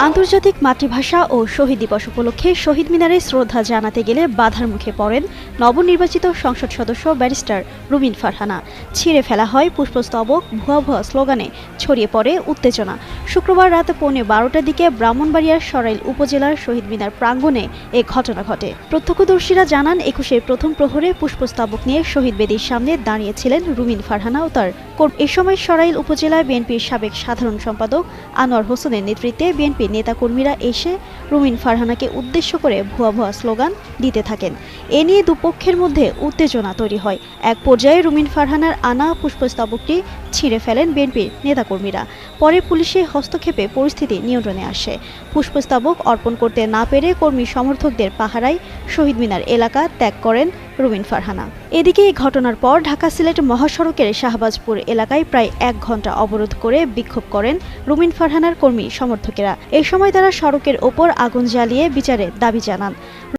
আন্তর্জাতিক মাতৃভাষা ও শহীদ দিবস উপলক্ষে শহীদ মিনারে শ্রদ্ধা জানাতে গেলে বাধার মুখে পড়েন নবনির্বাচিত সংসদ সদস্য ব্যারিস্টার রুমিন ফারহানা। ছিঁড়ে ফেলা হয় পুষ্পস্তবক, ভুয়া ভুয়া স্লোগানে ছড়িয়ে পড়ে উত্তেজনা। শুক্রবার রাত 12:15টার দিকে ব্রাহ্মণবাড়িয়ার সরাইল উপজেলার শহীদ মিনার প্রাঙ্গণে এ ঘটনা ঘটে। প্রত্যক্ষদর্শীরা জানান, 21-এর প্রথম প্রহরে পুষ্পস্তবক নিয়ে শহীদ বেদির সামনে দাঁড়িয়েছিলেন রুমিন ফারহানা ও তার কর্মী। এ সময় সরাইল উপজেলা বিএনপির সাবেক সাধারণ সম্পাদক আনোয়ার হোসেনের নেতৃত্বে বিএনপি নেতাকর্মীরা এসে রুমিন ফারহানাকে উদ্দেশ্য করে ভুয়া ভুয়া স্লোগান দিতে থাকেন। এ নিয়ে দুপক্ষের মধ্যে উত্তেজনা তৈরি হয়। এক পর্যায়ে রুমিন ফারহানার আনা পুষ্পস্তবকটি ছিঁড়ে ফেলেন বিএনপির নেতাকর্মীরা। পরে পুলিশের হস্তক্ষেপে পরিস্থিতি নিয়ন্ত্রণে আসে। পুষ্পস্তবক অর্পণ করতে না পেরে কর্মী সমর্থকদের পাহারায় শহীদ মিনার এলাকা ত্যাগ করেন রুমিন ফারহানা। এদিকে এই ঘটনার পর ঢাকা-সিলেট মহাসড়কের শাহবাজপুর এলাকায় প্রায় 1 ঘণ্টা অবরোধ করে বিক্ষোভ করেন রুমিন ফারহানার কর্মী সমর্থকেরা। এ সময় তারা সড়কের ওপর আগুন জ্বালিয়ে বিচারের দাবি জানান।